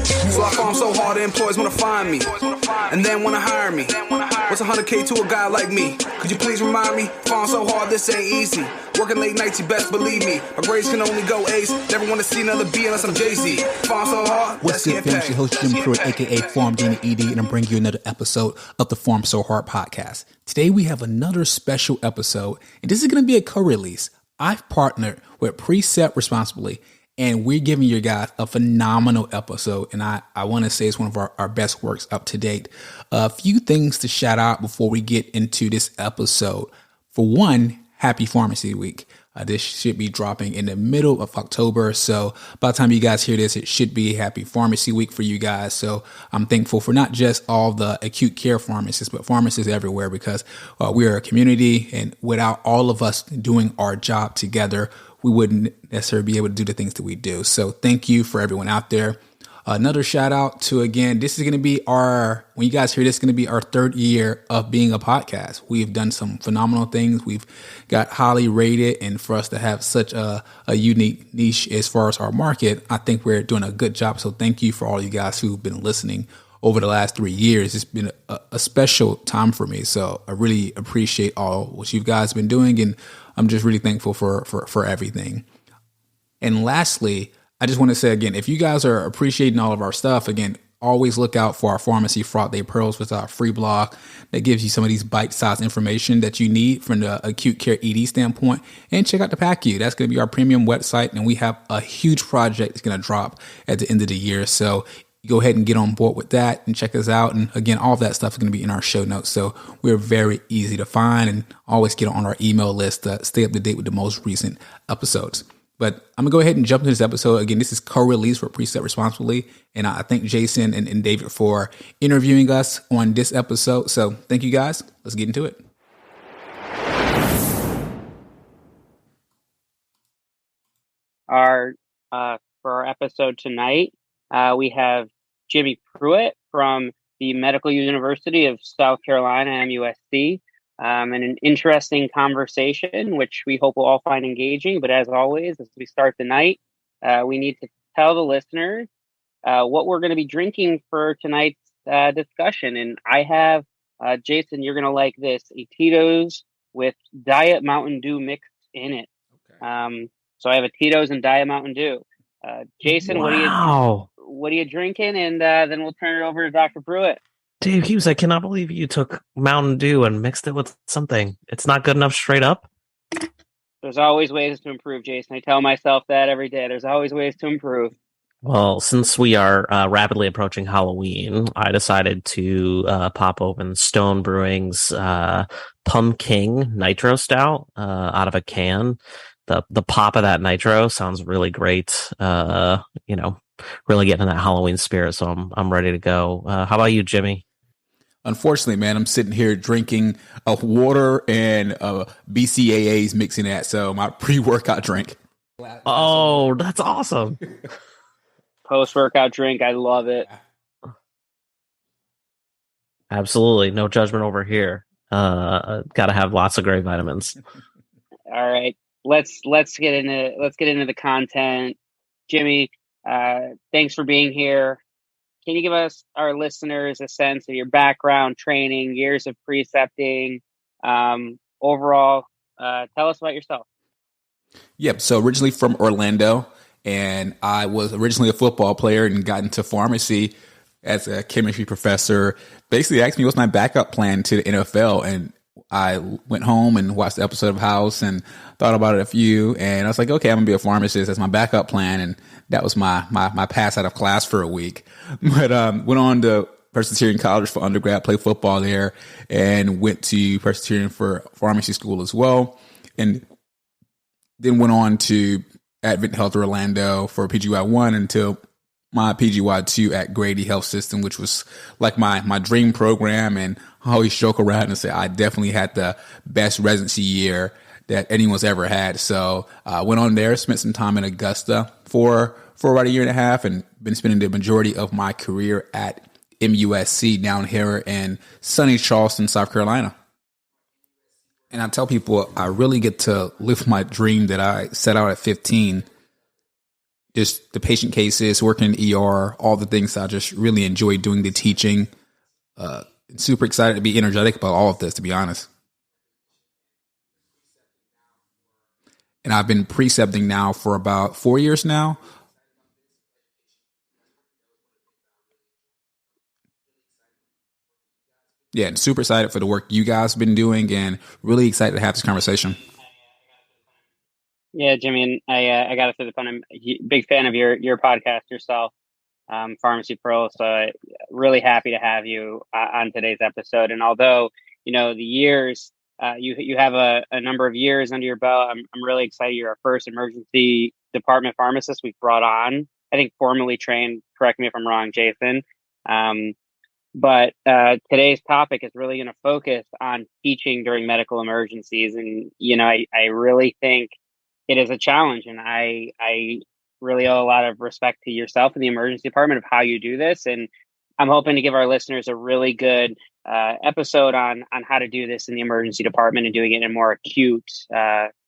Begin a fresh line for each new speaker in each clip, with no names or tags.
So I farm so hard, the employees wanna find me, and then wanna hire me. What's 100K to a guy like me? Could you please remind me? Farm so hard, this ain't easy. Working late nights, you best believe me. My grades can only go ace. Never wanna see another B unless I'm Jay-Z. Farm so hard.
What's good, fam? It's your host, Jim Pruitt, aka PharmD and ED, and I'm bringing you another episode of the Pharm So Hard podcast. Today, we have another special episode, and this is going to be a co-release. I've partnered with Precept Responsibly, and we're giving you guys a phenomenal episode, and I want to say it's one of our best works up to date. A few things to shout out before we get into this episode. For one, happy Pharmacy Week. This should be dropping in the middle of October. So by the time you guys hear this, it should be happy Pharmacy Week for you guys. So I'm thankful for not just all the acute care pharmacists, but pharmacists everywhere, because we are a community, and without all of us doing our job together, we wouldn't necessarily be able to do the things that we do. So thank you for everyone out there. Another shout out to, again, this is going to be when you guys hear this, is going to be our third year of being a podcast. We've done some phenomenal things. We've got highly rated, and for us to have such a unique niche as far as our market, I think we're doing a good job. So thank you for all you guys who've been listening over the last 3 years. It's been a special time for me. So I really appreciate all what you guys been doing, and I'm just really thankful for everything. And lastly, I just want to say again, if you guys are appreciating all of our stuff, again, always look out for our Pharmacy Fraud Day Pearls, with our free blog that gives you some of these bite-sized information that you need from the acute care ED standpoint. And check out the PACU. That's going to be our premium website, and we have a huge project that's going to drop at the end of the year. So go ahead and get on board with that and check us out. And again, all of that stuff is going to be in our show notes. So we're very easy to find, and always get on our email list to stay up to date with the most recent episodes. But I'm going to go ahead and jump into this episode. Again, this is co-release for Precept Responsibly. And I thank Jason and David for interviewing us on this episode. So thank you guys. Let's get into it.
For our episode tonight, we have Jimmy Pruitt from the Medical University of South Carolina, MUSC. And an interesting conversation, which we hope we'll all find engaging. But as always, as we start the night, we need to tell the listeners what we're going to be drinking for tonight's discussion. And I have, Jason, you're going to like this, a Tito's with Diet Mountain Dew mixed in it. Okay. So I have a Tito's and Diet Mountain Dew. Jason,
wow.
What are you drinking? And then we'll turn it over to Dr. Pruitt.
Dave Hughes, I cannot believe you took Mountain Dew and mixed it with something. It's not good enough straight up?
There's always ways to improve, Jason. I tell myself that every day. There's always ways to improve.
Well, since we are rapidly approaching Halloween, I decided to pop open Stone Brewing's Pumpkin Nitro Stout out of a can. The pop of that nitro sounds really great. Really getting in that Halloween spirit. So I'm ready to go. How about you, Jimmy?
Unfortunately, man, I'm sitting here drinking a water and BCAAs mixing that. So my pre-workout drink.
Oh, that's awesome.
Post-workout drink. I love it.
Absolutely. No judgment over here. Got to have lots of great vitamins.
All right. Let's get into the content. Jimmy, thanks for being here. Can you give us, our listeners, a sense of your background, training, years of precepting, overall? Tell us about yourself.
Yep. So originally from Orlando, and I was originally a football player and got into pharmacy as a chemistry professor. Basically asked me what's my backup plan to the NFL, and I went home and watched the episode of House and thought about it a few, and I was like, okay, I'm gonna be a pharmacist. That's my backup plan, and that was my pass out of class for a week. But went on to Presbyterian College for undergrad, played football there, and went to Presbyterian for pharmacy school as well, and then went on to Advent Health Orlando for PGY1 until my PGY2 at Grady Health System, which was like my dream program. And I always joke around and say I definitely had the best residency year that anyone's ever had. So I went on there, spent some time in Augusta for about a year and a half, and been spending the majority of my career at MUSC down here in sunny Charleston, South Carolina. And I tell people I really get to live my dream that I set out at 15. just the patient cases, working in the ER, all the things I just really enjoy doing, the teaching. Super excited to be energetic about all of this, to be honest. And I've been precepting now for about 4 years now. Yeah, and super excited for the work you guys have been doing and really excited to have this conversation.
Yeah, Jimmy, and I got to say I'm a big fan of your podcast yourself, Pharmacy Pro. So really happy to have you on today's episode. And although, the years, you have a number of years under your belt, I'm really excited. You're our first emergency department pharmacist we've brought on. I think formally trained, correct me if I'm wrong, Jason. But today's topic is really going to focus on teaching during medical emergencies. And, I really think it is a challenge. And I really owe a lot of respect to yourself and the emergency department of how you do this. And I'm hoping to give our listeners a really good episode on how to do this in the emergency department and doing it in a more acute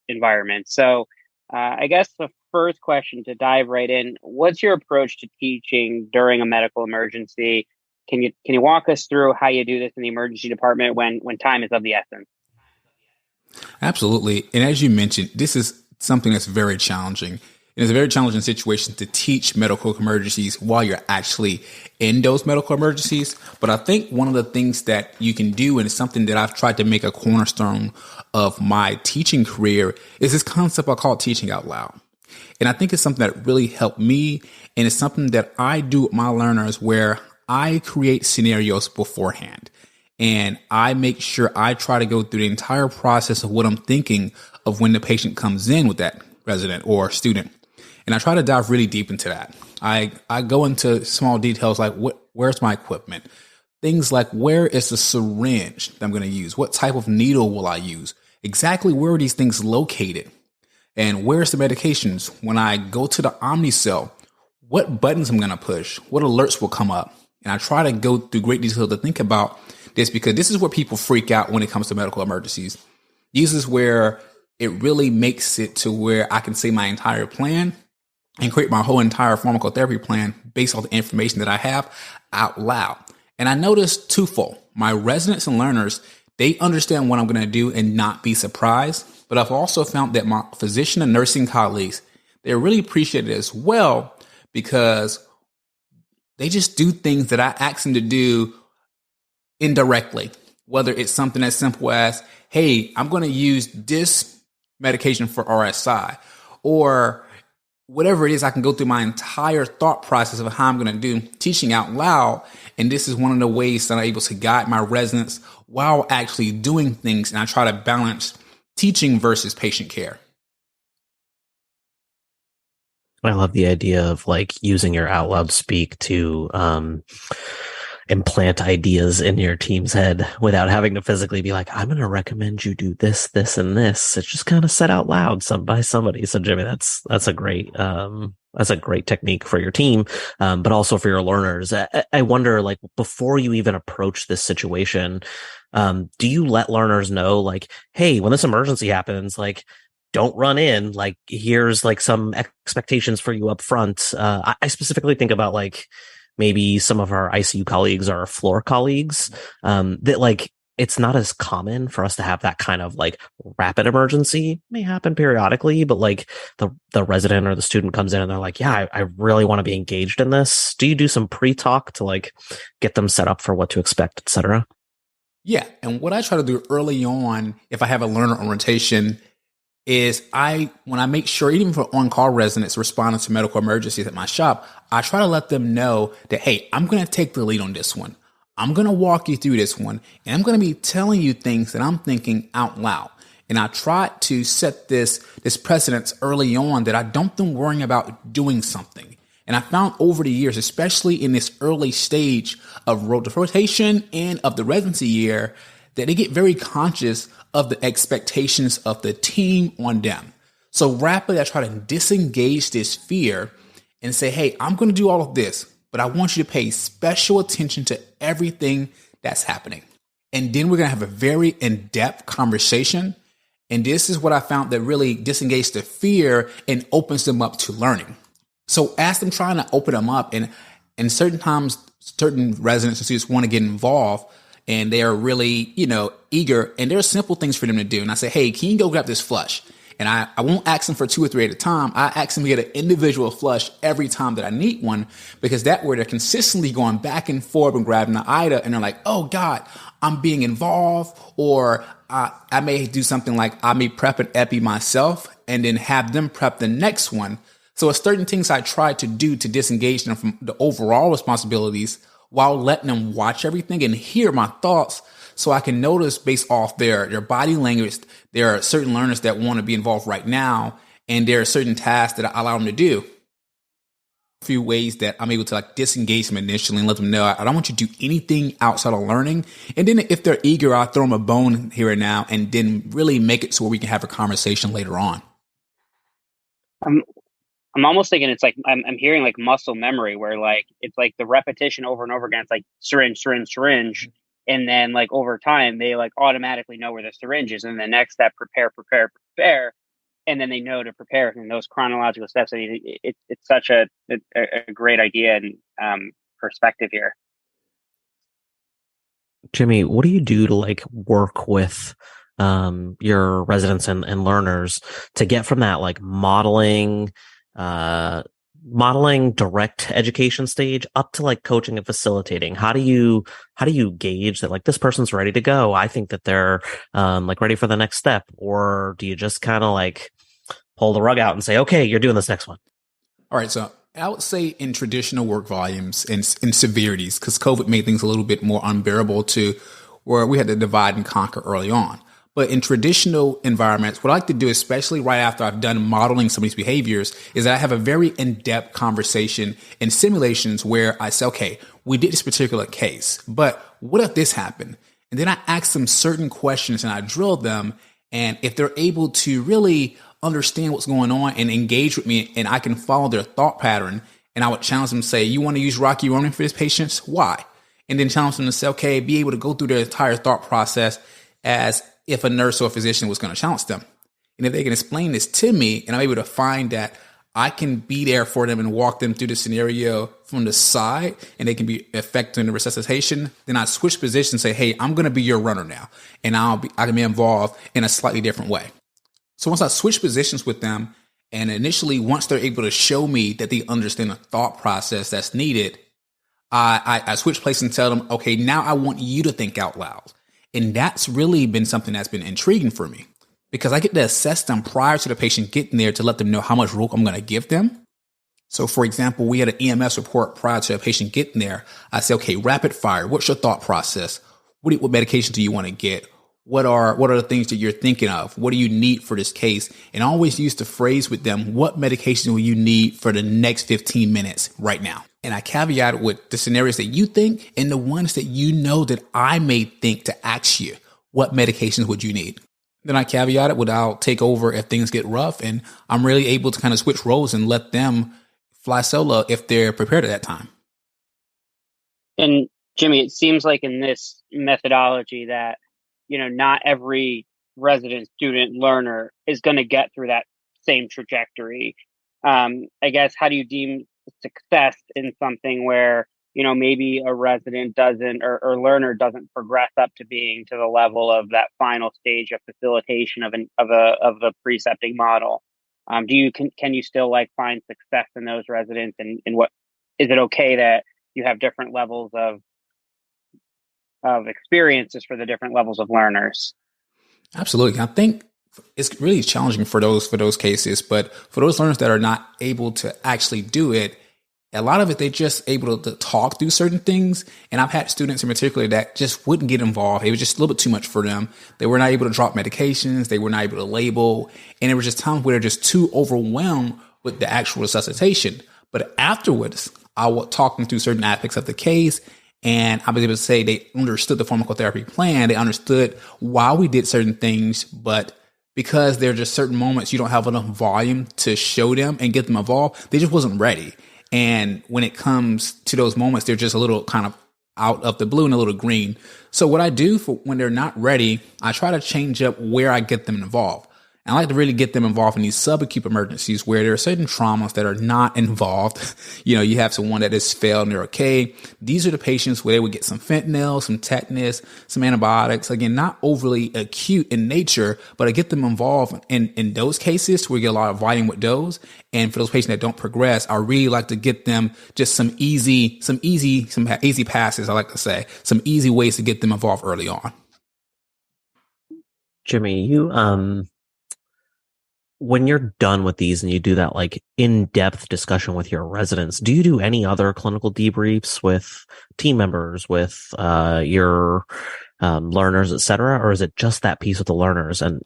environment. So I guess the first question to dive right in, what's your approach to teaching during a medical emergency? Can you walk us through how you do this in the emergency department when time is of the essence?
Absolutely. And as you mentioned, this is something that's very challenging. And it's a very challenging situation to teach medical emergencies while you're actually in those medical emergencies. But I think one of the things that you can do, and it's something that I've tried to make a cornerstone of my teaching career, is this concept I call teaching out loud. And I think it's something that really helped me. And it's something that I do with my learners where I create scenarios beforehand. And I make sure I try to go through the entire process of what I'm thinking of when the patient comes in with that resident or student. And I try to dive really deep into that. I go into small details like where's my equipment? Things like where is the syringe that I'm going to use? What type of needle will I use? Exactly where are these things located? And where's the medications? When I go to the Omnicell, what buttons I'm going to push? What alerts will come up? And I try to go through great detail to think about this because this is where people freak out when it comes to medical emergencies. This is where it really makes it to where I can say my entire plan and create my whole entire pharmacotherapy plan based on the information that I have out loud. And I noticed twofold. My residents and learners, they understand what I'm going to do and not be surprised. But I've also found that my physician and nursing colleagues, they really appreciate it as well because they just do things that I ask them to do indirectly, whether it's something as simple as, hey, I'm going to use this medication for RSI, or whatever it is. I can go through my entire thought process of how I'm going to do teaching out loud. And this is one of the ways that I'm able to guide my residents while actually doing things. And I try to balance teaching versus patient care.
I love the idea of like using your out loud speak to implant ideas in your team's head without having to physically be like, I'm going to recommend you do this, this, and this. It's just kind of said out loud by somebody. So Jimmy, that's a great technique for your team, but also for your learners. I wonder, like, before you even approach this situation, do you let learners know, like, hey, when this emergency happens, like, don't run in, like, here's like some expectations for you up front. I specifically think about like maybe some of our ICU colleagues or our floor colleagues, that like, it's not as common for us to have that kind of like rapid emergency. It may happen periodically, but like the resident or the student comes in and they're like, yeah, I really want to be engaged in this. Do you do some pre-talk to like get them set up for what to expect, et cetera?
Yeah. And what I try to do early on, if I have a learner on rotation, is when I make sure, even for on-call residents responding to medical emergencies at my shop, I try to let them know that, hey, I'm going to take the lead on this one. I'm going to walk you through this one, and I'm going to be telling you things that I'm thinking out loud. And I try to set this precedence early on that I don't them worrying about doing something. And I found over the years, especially in this early stage of rotation and of the residency year, that they get very conscious of the expectations of the team on them. So rapidly, I try to disengage this fear and say, hey, I'm going to do all of this, but I want you to pay special attention to everything that's happening. And then we're going to have a very in-depth conversation. And this is what I found that really disengages the fear and opens them up to learning. So as I'm trying to open them up, and certain times, certain residents and students want to get involved, and they are really, eager, and there are simple things for them to do. And I say, hey, can you go grab this flush? And I won't ask them for 2 or 3 at a time. I ask them to get an individual flush every time that I need one, because that way they're consistently going back and forth and grabbing the IDA, and they're like, oh God, I'm being involved. Or I may do something like I may prep an epi myself and then have them prep the next one. So it's certain things I try to do to disengage them from the overall responsibilities while letting them watch everything and hear my thoughts, so I can notice based off their body language. There are certain learners that want to be involved right now, and there are certain tasks that I allow them to do. A few ways that I'm able to like disengage them initially and let them know I don't want you to do anything outside of learning. And then if they're eager, I'll throw them a bone here and now, and then really make it so where we can have a conversation later on.
I'm almost thinking it's like I'm hearing like muscle memory, where like it's like the repetition over and over again. It's like syringe, syringe, syringe. And then like over time, they like automatically know where the syringe is. And the next step, prepare, prepare, prepare. And then they know to prepare in those chronological steps. I mean, it's such a great idea and perspective here.
Jimmy, what do you do to like work with your residents and learners to get from that like modeling direct education stage up to like coaching and facilitating? How do you gauge that like this person's ready to go? I think that they're like ready for the next step. Or do you just kind of like pull the rug out and say, okay, you're doing this next one?
All right. So I would say in traditional work volumes and in severities, because COVID made things a little bit more unbearable to where we had to divide and conquer early on. But in traditional environments, what I like to do, especially right after I've done modeling some of these behaviors, is that I have a very in-depth conversation and simulations where I say, okay, we did this particular case, but what if this happened? And then I ask them certain questions and I drill them. And if they're able to really understand what's going on and engage with me, and I can follow their thought pattern, and I would challenge them to say, you want to use Rocky Ronin for this patient? Why? And then challenge them to say, okay, be able to go through their entire thought process as if a nurse or a physician was going to challenge them. And if they can explain this to me, and I'm able to find that I can be there for them and walk them through the scenario from the side, and they can be effective in the resuscitation, then I switch positions and say, hey, I'm going to be your runner now. And I can be involved in a slightly different way. So once I switch positions with them, and initially once they're able to show me that they understand the thought process that's needed, I switch places and tell them, okay, now I want you to think out loud. And that's really been something that's been intriguing for me, because I get to assess them prior to the patient getting there to let them know how much rope I'm going to give them. So, for example, we had an EMS report prior to a patient getting there. I say, okay, rapid fire. What's your thought process? What medication do you want to get? What are the things that you're thinking of? What do you need for this case? And I always use the phrase with them, what medication will you need for the next 15 minutes right now? And I caveat it with the scenarios that you think and the ones that you know that I may think to ask you, what medications would you need? Then I caveat it with I'll take over if things get rough, and I'm really able to kind of switch roles and let them fly solo if they're prepared at that time.
And Jimmy, it seems like in this methodology that, not every resident, student, learner is going to get through that same trajectory. I guess, how do you deem success in something where, maybe a resident doesn't or learner doesn't progress up to being to the level of that final stage of facilitation of the precepting model? Can you still like find success in those residents, and what is it okay that you have different levels of experiences for the different levels of learners?
Absolutely. I think it's really challenging for those cases, but for those learners that are not able to actually do it, a lot of it, they're just able to talk through certain things. And I've had students in particular that just wouldn't get involved. It was just a little bit too much for them. They were not able to drop medications. They were not able to label. And there was just times where they're just too overwhelmed with the actual resuscitation. But afterwards, I would talk them through certain aspects of the case. And I was able to say they understood the pharmacotherapy plan. They understood why we did certain things. But because there are just certain moments you don't have enough volume to show them and get them involved, they just wasn't ready. And when it comes to those moments, they're just a little kind of out of the blue and a little green. So what I do for when they're not ready, I try to change up where I get them involved. And I like to really get them involved in these subacute emergencies where there are certain traumas that are not involved. You have someone that has failed and they're okay. These are the patients where they would get some fentanyl, some tetanus, some antibiotics. Again, not overly acute in nature, but I get them involved in those cases where we get a lot of volume with those. And for those patients that don't progress, I really like to get them just some easy passes, I like to say, some easy ways to get them involved early on.
Jimmy, you, when you're done with these and you do that like in-depth discussion with your residents, do you do any other clinical debriefs with team members, with your learners, et cetera? Or is it just that piece with the learners? And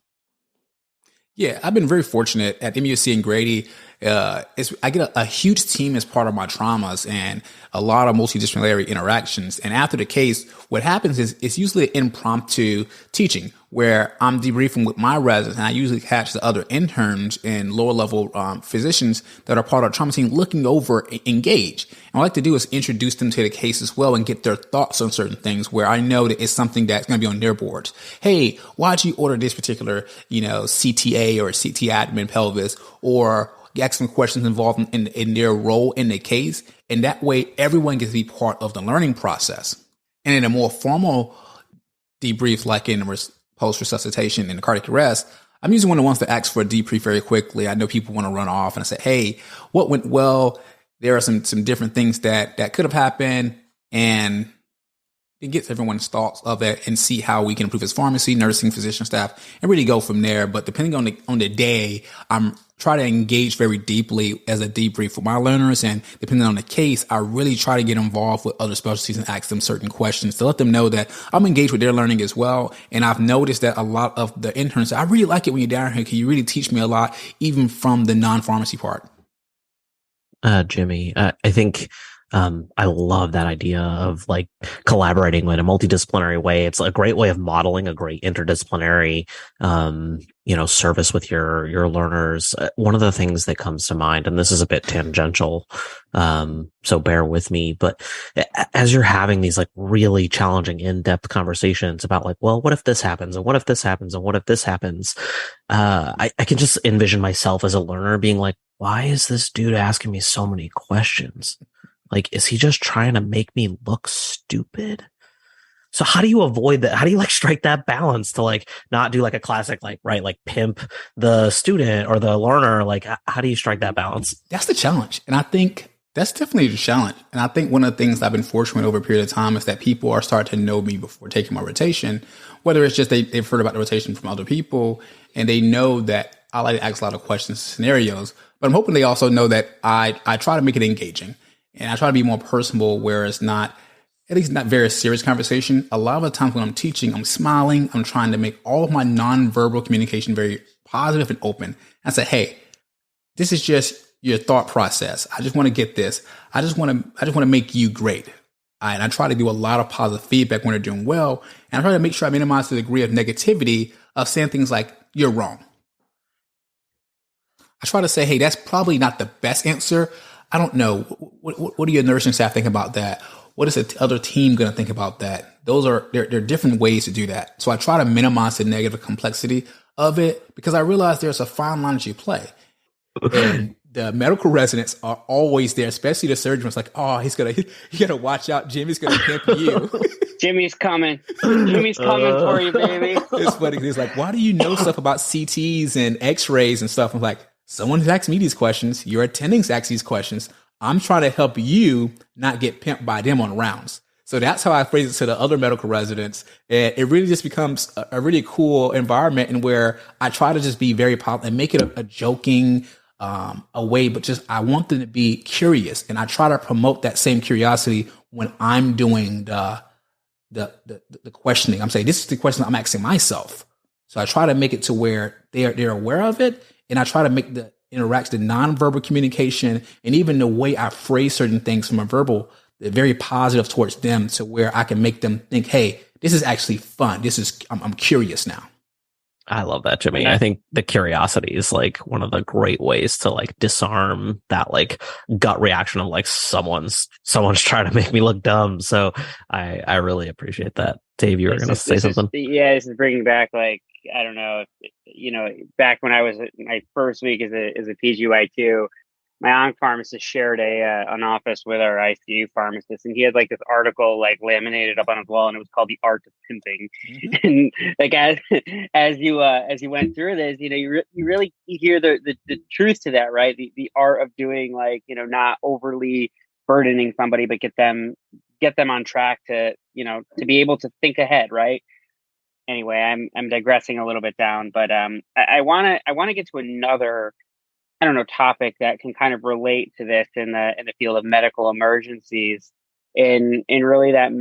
yeah, I've been very fortunate at MUSC and Grady. I get a huge team as part of my traumas and a lot of multidisciplinary interactions. And after the case, what happens is it's usually an impromptu teaching where I'm debriefing with my residents, and I usually catch the other interns and lower level physicians that are part of the trauma team looking over, engage. And what I like to do is introduce them to the case as well and get their thoughts on certain things where I know that it's something that's going to be on their boards. Hey, why'd you order this particular, CTA or CT abdomen pelvis, or ask some questions involved in their role in the case. And that way everyone gets to be part of the learning process. And in a more formal debrief, like in post-resuscitation and the cardiac arrest, I'm usually one of the ones that ask for a debrief very quickly. I know people want to run off and I say, hey, what went well? There are some different things that could have happened, and it gets everyone's thoughts of it and see how we can improve as pharmacy, nursing, physician staff, and really go from there. But depending on the day, I'm try to engage very deeply as a debrief for my learners. And depending on the case, I really try to get involved with other specialties and ask them certain questions to let them know that I'm engaged with their learning as well. And I've noticed that a lot of the interns say, I really like it when you're down here. Can you really teach me a lot, even from the non-pharmacy part?
Jimmy, I think I love that idea of like collaborating in a multidisciplinary way. It's a great way of modeling a great interdisciplinary, service with your learners. One of the things that comes to mind, and this is a bit tangential, so bear with me, but as you're having these like really challenging in-depth conversations about like, well, what if this happens? And what if this happens? And what if this happens? I can just envision myself as a learner being like, why is this dude asking me so many questions? Like, is he just trying to make me look stupid? So how do you avoid that? How do you like strike that balance to like not do like a classic, like, right, like pimp the student or the learner? Like, how do you strike that balance?
That's the challenge. And I think that's definitely the challenge. And I think one of the things I've been fortunate over a period of time is that people are starting to know me before taking my rotation, whether it's just they've heard about the rotation from other people and they know that I like to ask a lot of questions, scenarios, but I'm hoping they also know that I try to make it engaging. And I try to be more personable where it's not, at least not very serious conversation. A lot of the times when I'm teaching, I'm smiling. I'm trying to make all of my nonverbal communication very positive and open. I say, hey, this is just your thought process. I just want to get this. I just want to make you great. And I try to do a lot of positive feedback when they're doing well. And I try to make sure I minimize the degree of negativity of saying things like, you're wrong. I try to say, hey, that's probably not the best answer. I don't know. What do your nursing staff think about that? What is the other team going to think about that? There are different ways to do that. So I try to minimize the negative complexity of it because I realize there's a fine line that you play. And the medical residents are always there, especially the surgeon. It's like, oh, you got to watch out. Jimmy's going to pimp you.
Jimmy's coming. Jimmy's coming for you, baby.
It's funny. It's like, why do you know stuff about CTs and x-rays and stuff? I'm like, someone's asked me these questions. Your attendings ask these questions. I'm trying to help you not get pimped by them on rounds. So that's how I phrase it to the other medical residents. And it really just becomes a really cool environment in where I try to just be very positive and make it a joking a way, but just I want them to be curious. And I try to promote that same curiosity when I'm doing the questioning. I'm saying, this is the question I'm asking myself. So I try to make it to where they're aware of it. And I try to make the interaction, the nonverbal communication, and even the way I phrase certain things from a verbal, they're very positive towards them to where I can make them think, hey, this is actually fun. I'm curious now.
I love that, Jimmy. I think the curiosity is like one of the great ways to like disarm that like gut reaction of like someone's trying to make me look dumb. So I really appreciate that. Dave, you were going to say something.
This is bringing back like I don't know if, back when I was my first week as a PGY2, my onc pharmacist shared an office with our ICU pharmacist, and he had like this article like laminated up on his wall, and it was called "The Art of Pimping." Mm-hmm. And like as you went through this, you really hear the truth to that, right? The art of doing, like, not overly burdening somebody, but get them on track to to be able to think ahead, right? Anyway, I'm digressing a little bit down, but I want to get to another, I don't know, topic that can kind of relate to this in the field of medical emergencies, in really that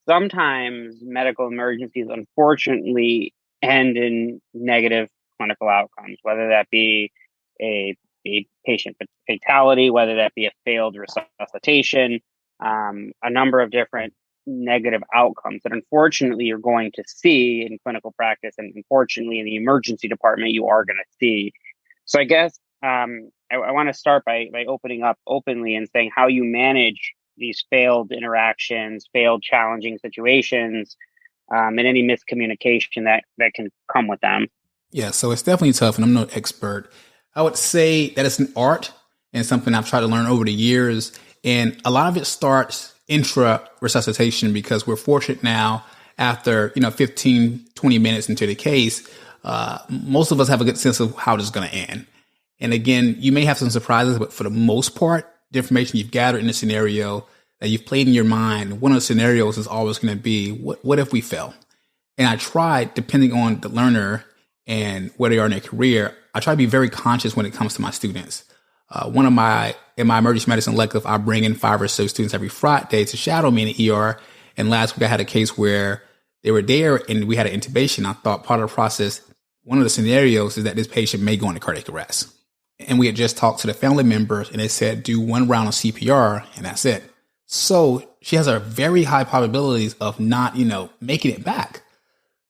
sometimes medical emergencies unfortunately end in negative clinical outcomes, whether that be a patient fatality, whether that be a failed resuscitation, a number of different negative outcomes that unfortunately you're going to see in clinical practice, and unfortunately in the emergency department you are going to see. So I guess I want to start by opening up openly and saying how you manage these failed interactions, failed challenging situations, and any miscommunication that can come with them.
Yeah, so it's definitely tough, and I'm no expert. I would say that it's an art and something I've tried to learn over the years. And a lot of it starts intra-resuscitation, because we're fortunate now, after 15, 20 minutes into the case, most of us have a good sense of how this is going to end. And again, you may have some surprises, but for the most part, the information you've gathered in the scenario that you've played in your mind, one of the scenarios is always going to be, what if we fail? And I try, depending on the learner and where they are in their career, I try to be very conscious when it comes to my students. In my emergency medicine elective, I bring in 5 or so students every Friday to shadow me in the ER. And last week I had a case where they were there and we had an intubation. I thought part of the process, one of the scenarios is that this patient may go into cardiac arrest. And we had just talked to the family members, and they said, do 1 round of CPR and that's it. So she has a very high probabilities of not, making it back.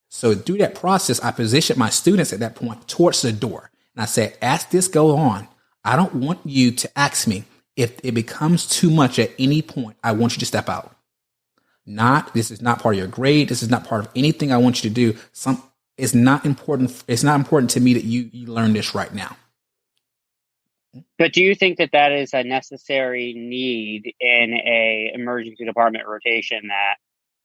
So through that process, I positioned my students at that point towards the door. And I said, as this goes on, I don't want you to ask me. If it becomes too much at any point, I want you to step out. This is not part of your grade. This is not part of anything I want you to do. It's not important. It's not important to me that you learn this right now.
But do you think that is a necessary need in a emergency department rotation, that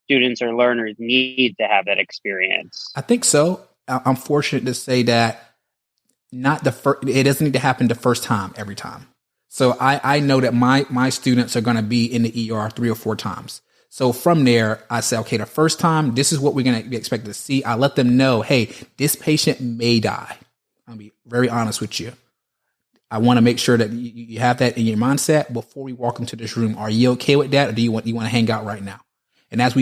students or learners need to have that experience?
I think so. I'm fortunate to say that it doesn't need to happen the first time every time. So I know that my students are going to be in the ER 3 or 4 times. So from there, I say, okay, the first time, this is what we're going to be expected to see. I let them know, hey, this patient may die. I'll be very honest with you. I want to make sure that you have that in your mindset before we walk into this room. Are you okay with that, or do you want to hang out right now? And as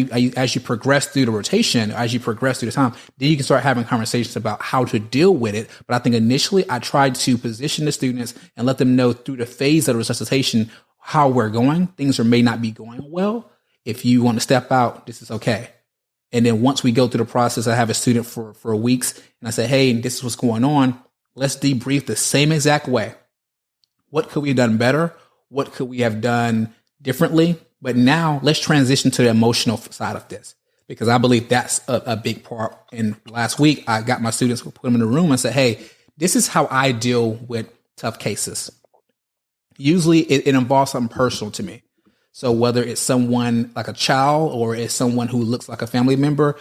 you progress through the rotation, as you progress through the time, then you can start having conversations about how to deal with it. But I think initially I tried to position the students and let them know through the phase of the resuscitation how we're going. Things may not be going well. If you want to step out, this is okay. And then once we go through the process, I have a student for weeks, and I say, hey, this is what's going on. Let's debrief the same exact way. What could we have done better? What could we have done differently? But now let's transition to the emotional side of this, because I believe that's a big part. And last week, I got my students, put them in the room and said, hey, this is how I deal with tough cases. Usually it involves something personal to me. So whether it's someone like a child or it's someone who looks like a family member,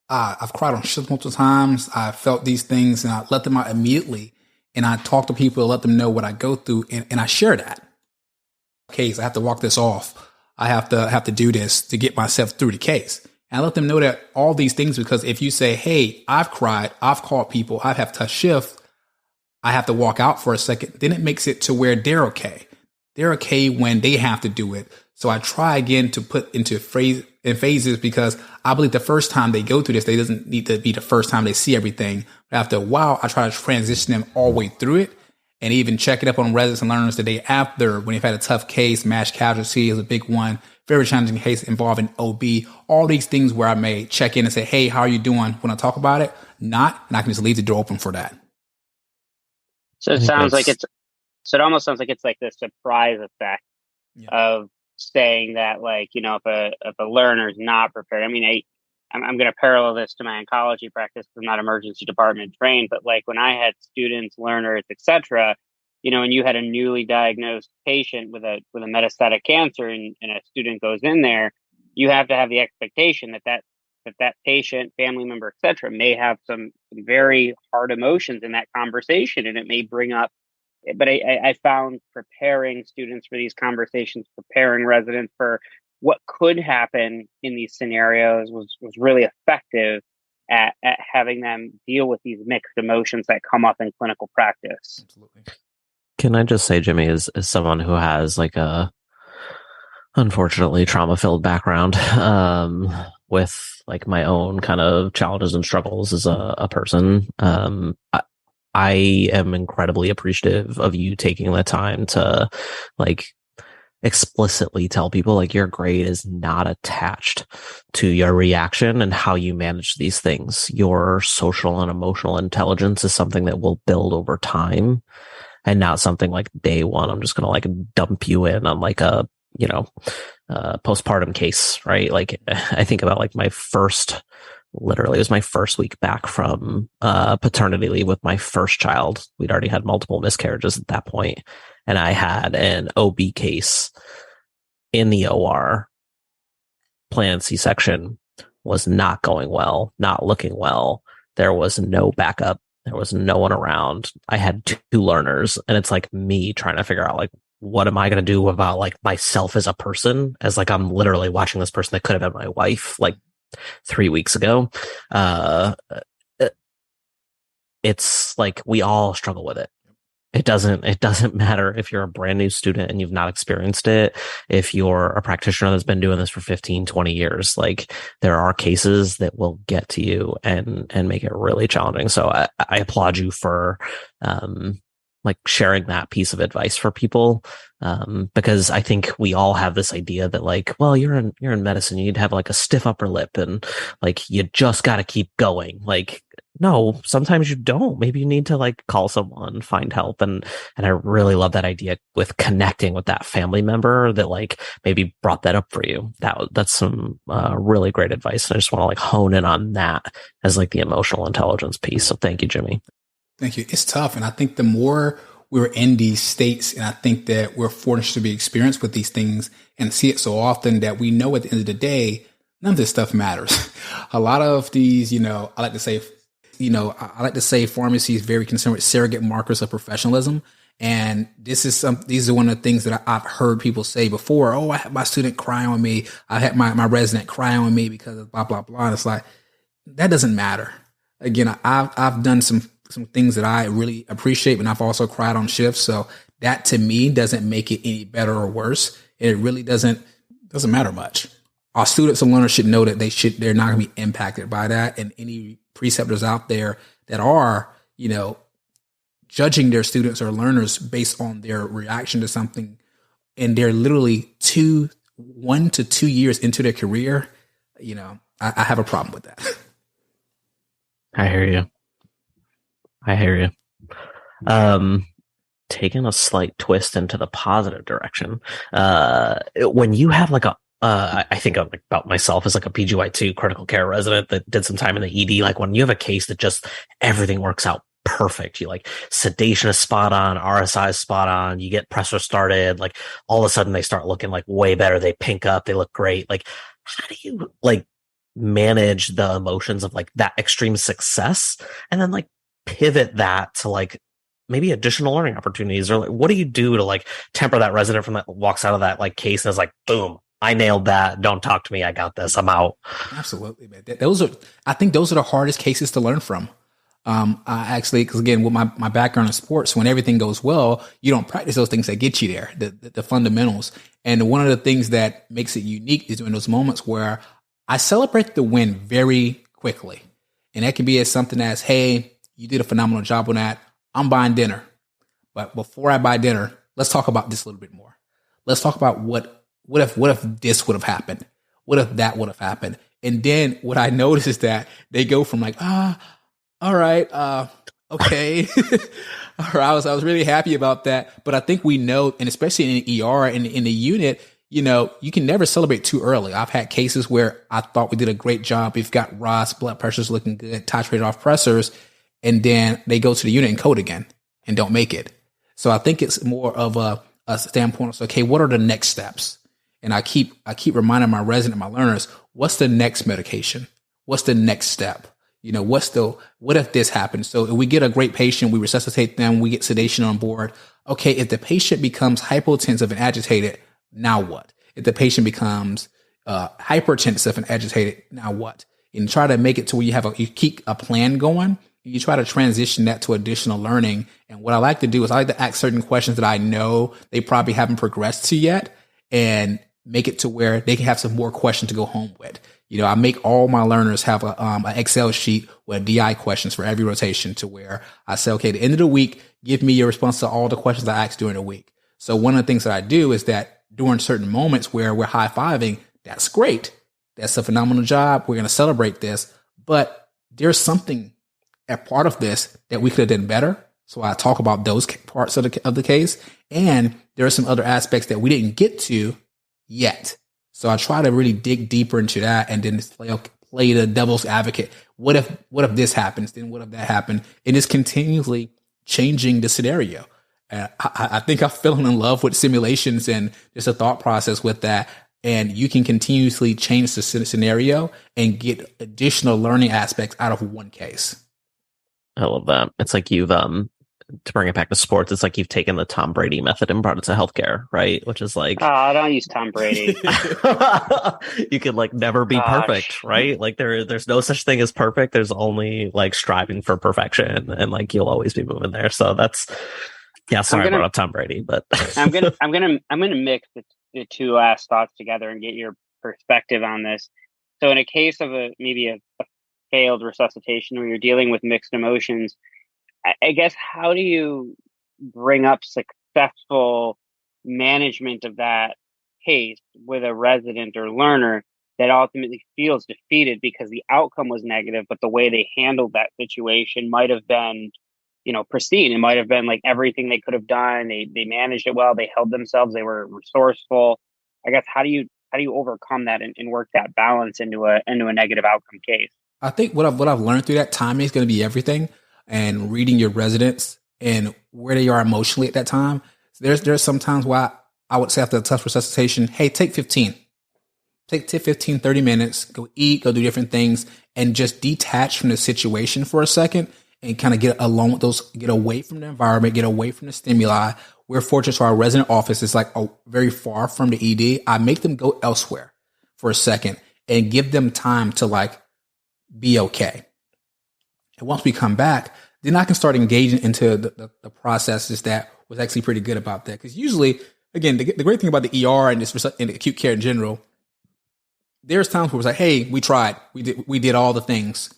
I've cried on shit multiple times. I felt these things and I let them out immediately. And I talk to people to let them know what I go through, and I share that. Case, I have to walk this off. I have to do this to get myself through the case. And I let them know that all these things, because if you say, hey, I've cried, I've called people, I have touched shift, I have to walk out for a second, then it makes it to where they're okay. They're okay when they have to do it. So I try again to put into phases, because I believe the first time they go through this, they doesn't need to be the first time they see everything. But after a while, I try to transition them all the way through it, and even check it up on residents and learners the day after when they've had a tough case. Mass casualty is a big one. Very challenging case involving OB. All these things where I may check in and say, hey, how are you doing? When I talk about it, and I can just leave the door open for that.
So it sounds like it almost sounds like it's like the surprise effect of saying that, like, if a learner is not prepared. I mean, I'm going to parallel this to my oncology practice. I'm not emergency department trained, but like when I had students, learners, etc., when you had a newly diagnosed patient with a metastatic cancer and a student goes in there, you have to have the expectation that patient, family member, etc., may have some very hard emotions in that conversation, and it may bring up. But I found preparing students for these conversations, preparing residents for what could happen in these scenarios was really effective at having them deal with these mixed emotions that come up in clinical practice.
Absolutely.
Can I just say, Jimmy, is someone who has like a unfortunately trauma-filled background, with like my own kind of challenges and struggles as a person. I am incredibly appreciative of you taking the time to like explicitly tell people like your grade is not attached to your reaction and how you manage these things. Your social and emotional intelligence is something that will build over time and not something like day one. I'm just going to like dump you in on like a, postpartum case, right? Like I think about like literally it was my first week back from paternity leave with my first child. We'd already had multiple miscarriages at that point, and I had an OB case in the OR. Planned C-section was not going well, not looking well. There was no backup. There was no one around. I had two learners, and it's like me trying to figure out like, what am I going to do about like myself as a person, as like I'm literally watching this person that could have been my wife like 3 weeks ago. It's like we all struggle with it. It doesn't matter if you're a brand new student and you've not experienced it. If you're a practitioner that's been doing this for 15, 20 years, like there are cases that will get to you and make it really challenging. So I applaud you for, like sharing that piece of advice for people. Because I think we all have this idea that like, well, you're in medicine, you need to have like a stiff upper lip and like, you just got to keep going. Like, no, sometimes you don't. Maybe you need to like call someone, find help. And I really love that idea with connecting with that family member that like maybe brought that up for you. That's some really great advice. And I just want to like hone in on that as like the emotional intelligence piece. So thank you, Jimmy.
Thank you. It's tough. And I think the more we're in these states, and I think that we're fortunate to be experienced with these things and see it so often that we know at the end of the day, none of this stuff matters. A lot of these, I like to say pharmacy is very concerned with surrogate markers of professionalism. And these are one of the things that I've heard people say before. Oh, I had my student cry on me. I had my resident cry on me because of blah, blah, blah. And it's like, that doesn't matter. Again, I've done some things that I really appreciate, and I've also cried on shifts. So that to me doesn't make it any better or worse. It really doesn't matter much. Our students and learners should know that they're not going to be impacted by that. And any preceptors out there that are, judging their students or learners based on their reaction to something, and they're literally 1 to 2 years into their career, I have a problem with that.
I hear you. Taking a slight twist into the positive direction. When you have like I think of about myself as like a PGY2 critical care resident that did some time in the ED. Like when you have a case that just everything works out perfect, you like sedation is spot on, RSI is spot on, you get pressor started, like all of a sudden they start looking like way better. They pink up, they look great. Like how do you like manage the emotions of like that extreme success and then like pivot that to like maybe additional learning opportunities, or like what do you do to like temper that resident from that walks out of that like case and is like, boom, I nailed that. Don't talk to me. I got this. I'm out.
Absolutely, man. I think those are the hardest cases to learn from. Because again, with my background in sports, when everything goes well, you don't practice those things that get you there, the fundamentals. And one of the things that makes it unique is in those moments where I celebrate the win very quickly. And that can be as something as, hey, you did a phenomenal job on that. I'm buying dinner. But before I buy dinner, let's talk about this a little bit more. Let's talk about what if this would have happened? What if that would have happened? And then what I notice is that they go from like, all right, okay. All right, I was really happy about that. But I think we know, and especially in an ER and in the unit, you can never celebrate too early. I've had cases where I thought we did a great job. We've got Ross, blood pressure's looking good, titrated off pressors, and then they go to the unit and code again and don't make it. So I think it's more of a standpoint of, okay, what are the next steps? And I keep reminding my resident, my learners, what's the next medication? What's the next step? What if this happens? So if we get a great patient, we resuscitate them, we get sedation on board. Okay, if the patient becomes hypotensive and agitated, now what? If the patient becomes hypertensive and agitated, now what? And try to make it to where you keep a plan going. You try to transition that to additional learning. And what I like to do is I like to ask certain questions that I know they probably haven't progressed to yet, and make it to where they can have some more questions to go home with. I make all my learners have an Excel sheet with DI questions for every rotation, to where I say, okay, at the end of the week, give me your response to all the questions I asked during the week. So one of the things that I do is that during certain moments where we're high-fiving, that's great. That's a phenomenal job. We're going to celebrate this. But there's something, a part of this, that we could have done better. So I talk about those parts of the case. And there are some other aspects that we didn't get to yet. So I try to really dig deeper into that, and then play the devil's advocate. What if this happens? Then what if that happened? It is continually changing the scenario. I think I've fallen in love with simulations and just a thought process with that. And you can continuously change the scenario and get additional learning aspects out of one case.
I love that. It's like you've to bring it back to sports, it's like you've taken the Tom Brady method and brought it to healthcare, right? Which is like,
I don't use Tom Brady.
You could never be perfect, right? Like there's no such thing as perfect. There's only striving for perfection, and you'll always be moving there. So that's, sorry I brought up Tom Brady, but
I'm gonna mix the two last thoughts together and get your perspective on this. So in a case of maybe a failed resuscitation where you're dealing with mixed emotions, I guess, how do you bring up successful management of that case with a resident or learner that ultimately feels defeated because the outcome was negative, but the way they handled that situation might have been, pristine. It might have been everything they could have done. They managed it well. They held themselves. They were resourceful. I guess, how do you overcome that and work that balance into a negative outcome case? I
think what I've learned through that, timing is going to be everything. And reading your residents and where they are emotionally at that time. There's some times where I would say after a tough resuscitation, hey, take 15, 30 minutes, go eat, go do different things, and just detach from the situation for a second and kind of get alone with those, get away from the environment, get away from the stimuli. We're fortunate to our resident office is very far from the ED. I make them go elsewhere for a second and give them time to be okay. And once we come back, then I can start engaging into the processes that was actually pretty good about that. Because usually, again, the great thing about the ER and and acute care in general, there's times where it's hey, we tried, we did all the things,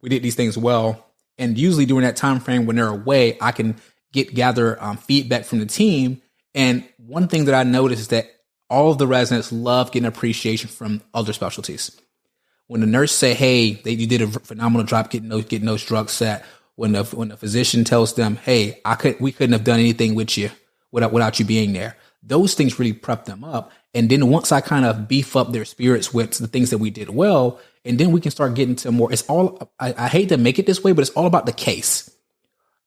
we did these things well, and usually during that time frame when they're away, I can gather feedback from the team. And one thing that I noticed is that all of the residents love getting appreciation from other specialties. When the nurse say, hey, you did a phenomenal job getting those drugs set. When the physician tells them, hey, we couldn't have done anything with you without you being there. Those things really prep them up. And then once I kind of beef up their spirits with the things that we did well, and then we can start getting to more, I hate to make it this way, but it's all about the case.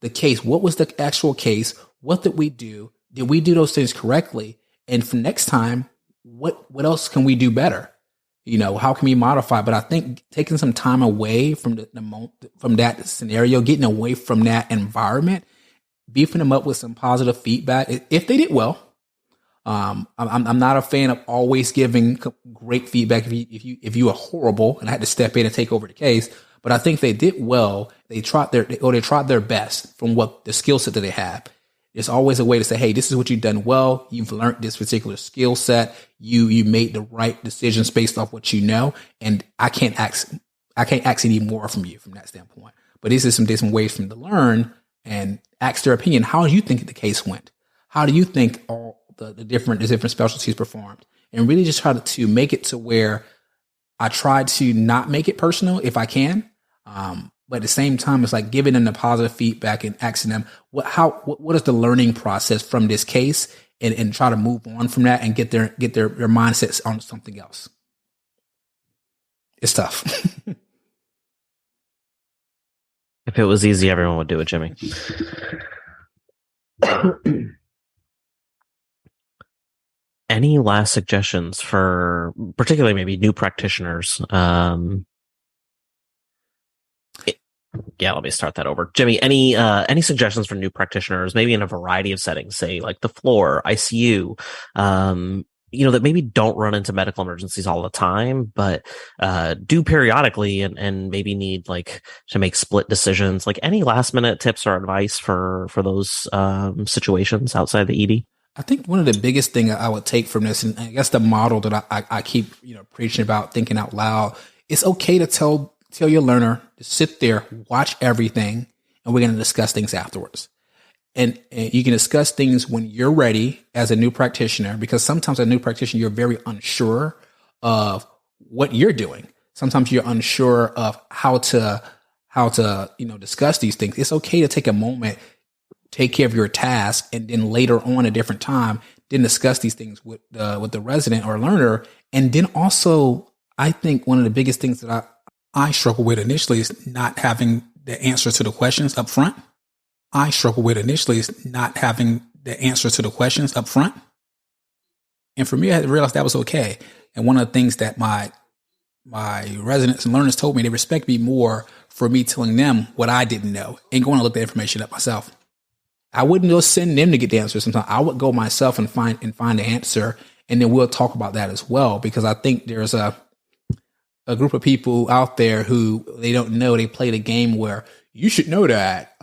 The case, what was the actual case? What did we do? Did we do those things correctly? And for next time, what else can we do better? How can we modify? But I think taking some time away from from that scenario, getting away from that environment, beefing them up with some positive feedback. If they did well, I'm not a fan of always giving great feedback. If you are horrible and I had to step in and take over the case, but I think they did well. They tried their best from what the skill set that they have. There's always a way to say, hey, this is what you've done well. You've learned this particular skill set. You made the right decisions based off what you know. And I can't ask any more from you from that standpoint. But these are some different ways for them to learn and ask their opinion. How do you think the case went? How do you think all the different specialties performed? And really just try to make it to where I try to not make it personal if I can. But at the same time, it's giving them the positive feedback and asking them what is the learning process from this case, and try to move on from that and get their mindsets on something else. It's tough.
If it was easy, everyone would do it, Jimmy. Any last suggestions for particularly maybe new practitioners? Yeah, let me start that over. Jimmy, any suggestions for new practitioners, maybe in a variety of settings, say like the floor, ICU, that maybe don't run into medical emergencies all the time, but do periodically and maybe need like to make split decisions. Like any last minute tips or advice for those situations outside the ED?
I think one of the biggest thing I would take from this, and I guess the model that I keep preaching about, thinking out loud, it's okay to tell your learner to sit there, watch everything, and we're going to discuss things afterwards. And you can discuss things when you're ready as a new practitioner, because sometimes as a new practitioner, you're very unsure of what you're doing. Sometimes you're unsure of how to discuss these things. It's okay to take a moment, take care of your task, and then later on a different time, then discuss these things with the resident or learner. And then also, I think one of the biggest things that I struggle with initially is not having the answers to the questions up front. And for me, I had to realize that was okay. And one of the things that my residents and learners told me, they respect me more for me telling them what I didn't know and going to look the information up myself. I wouldn't go send them to get the answer. Sometimes I would go myself and find the answer, and then we'll talk about that as well, because I think there's a group of people out there who they don't know. They play the game where you should know that.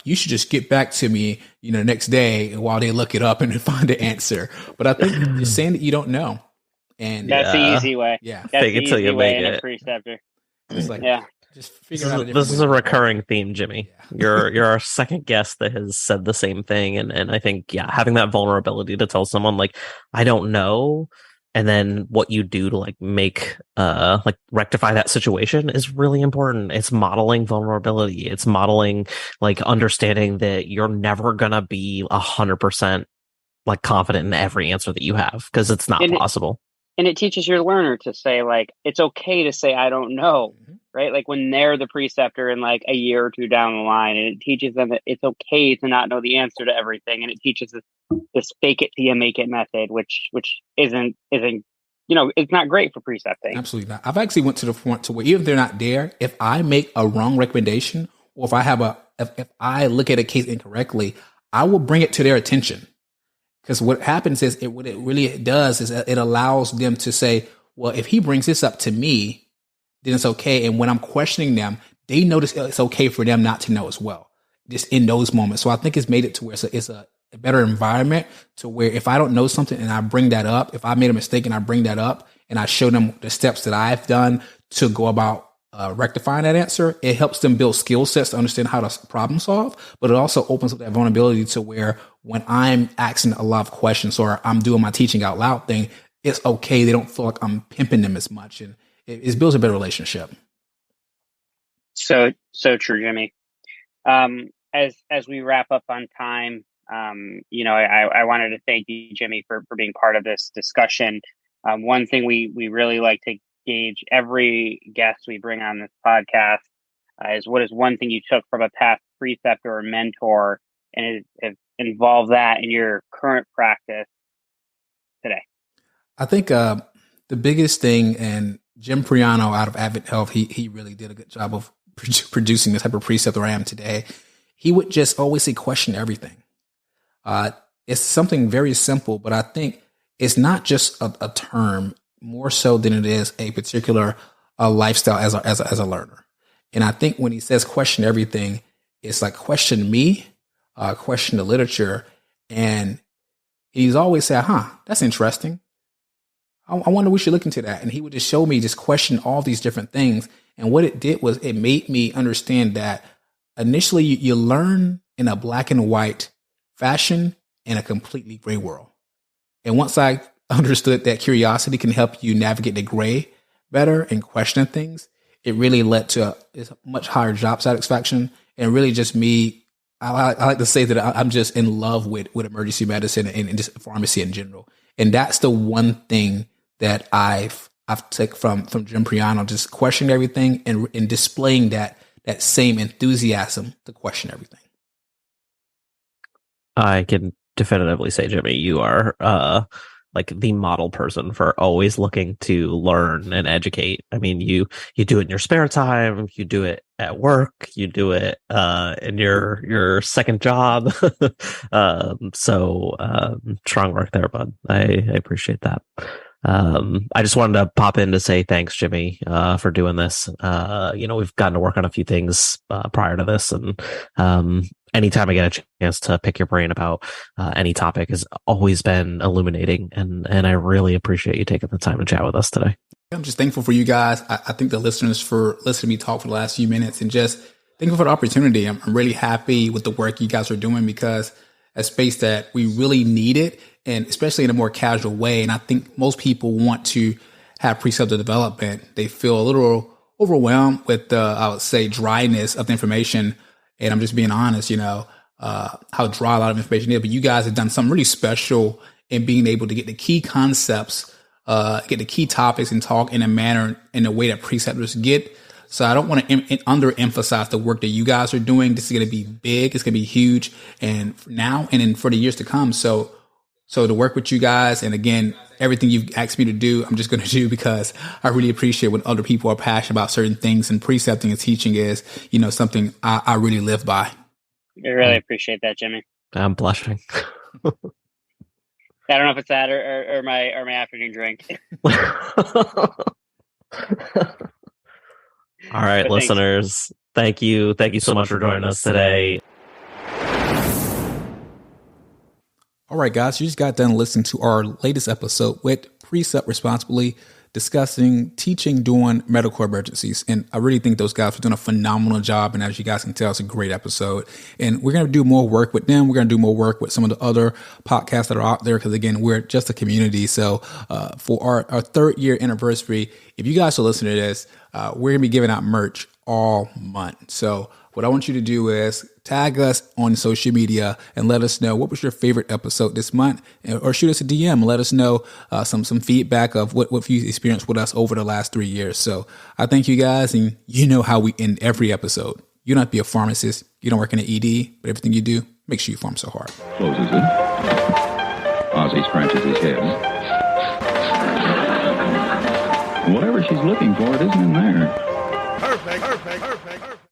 You should just get back to me, the next day while they look it up and find the answer. But I think just saying that you don't know, and
that's the easy way.
Yeah,
that's
fake it till you make it.
A preceptor.
It's like, just figure out.
This is a recurring theme, Jimmy. Yeah. You're our second guest that has said the same thing, and I think having that vulnerability to tell someone like I don't know. And then what you do to make rectify that situation is really important. It's modeling vulnerability. It's modeling understanding that you're never gonna be 100% confident in every answer that you have, because it's not possible.
And it teaches your learner to say it's okay to say I don't know, right? When they're the preceptor in a year or two down the line, and it teaches them that it's okay to not know the answer to everything, and it teaches this fake it till you make it method, which isn't it's not great for precepting.
Absolutely not. I've actually went to the point to where even if they're not there, if I make a wrong recommendation, or if I look at a case incorrectly, I will bring it to their attention. Because what happens is what it really does is it allows them to say, well, if he brings this up to me, then it's okay. And when I'm questioning them, they notice it's okay for them not to know as well, just in those moments. So I think it's made it to where it's a better environment, to where if I don't know something and I bring that up, if I made a mistake and I bring that up and I show them the steps that I've done to go about rectifying that answer, it helps them build skill sets to understand how to problem solve. But it also opens up that vulnerability to where when I'm asking a lot of questions or I'm doing my teaching out loud thing, it's okay. They don't feel like I'm pimping them as much, and it builds a better relationship.
So true, Jimmy. As we wrap up on time, I wanted to thank you, Jimmy, for being part of this discussion. One thing we really like to gauge every guest we bring on this podcast is what is one thing you took from a past preceptor or mentor and have involved that in your current practice today.
I think the biggest thing, and Jim Priano out of Advent Health, he really did a good job of producing the type of preceptor I am today. He would just always say, question everything. It's something very simple, but I think it's not just a term, more so than it is a particular lifestyle as a learner. And I think when he says question everything, it's like question me, question the literature, and he's always saying, that's interesting. I wonder we should look into that. And he would just show me, just question all these different things. And what it did was it made me understand that initially you learn in a black and white fashion in a completely gray world. And once I understood that curiosity can help you navigate the gray better and question things, it really led to a much higher job satisfaction, and really just me I like to say that I'm just in love with emergency medicine and just pharmacy in general. And that's the one thing that I've taken from Jim Priano, just questioning everything and displaying that same enthusiasm to question everything.
I can definitively say, Jimmy, you are like the model person for always looking to learn and educate. I mean, you do it in your spare time, you do it at work, you do it in your second job. Strong work there, bud. I appreciate that. I just wanted to pop in to say thanks, Jimmy, for doing this. We've gotten to work on a few things prior to this, and anytime I get a chance to pick your brain about any topic has always been illuminating, and I really appreciate you taking the time to chat with us today.
I'm just thankful for you guys. I think the listeners for listening to me talk for the last few minutes, and just thankful for the opportunity. I'm really happy with the work you guys are doing, because a space that we really need it, and especially in a more casual way. And I think most people want to have preceptive development. They feel a little overwhelmed with the, I would say, dryness of the information. And I'm just being honest, how dry a lot of information is. But you guys have done something really special in being able to get the key concepts, get the key topics, and talk in a way that preceptors get. So I don't want to underemphasize the work that you guys are doing. This is going to be big. It's going to be huge, and now and then for the years to come. So to work with you guys, and again, everything you've asked me to do, I'm just going to do, because I really appreciate when other people are passionate about certain things, and precepting and teaching is, something I really live by.
I really appreciate that, Jimmy.
I'm blushing.
I don't know if it's that or my afternoon drink.
All right, but listeners, thank you so much for joining us today.
All right, guys, you just got done listening to our latest episode with Precept Responsibly, discussing teaching during medical emergencies. And I really think those guys are doing a phenomenal job. And as you guys can tell, it's a great episode. And we're going to do more work with them. We're going to do more work with some of the other podcasts that are out there, because, again, we're just a community. So for our third year anniversary, if you guys are listening to this, we're going to be giving out merch all month. So what I want you to do is tag us on social media and let us know what was your favorite episode this month, or shoot us a DM and let us know some feedback of what you experienced with us over the last 3 years. So I thank you guys, and you know how we end every episode. You don't have to be a pharmacist. You don't work in an ED, but everything you do, make sure you Pharm So Hard.
Closes it. Ozzy scratches his head. Whatever she's looking for, it isn't in there.
Perfect.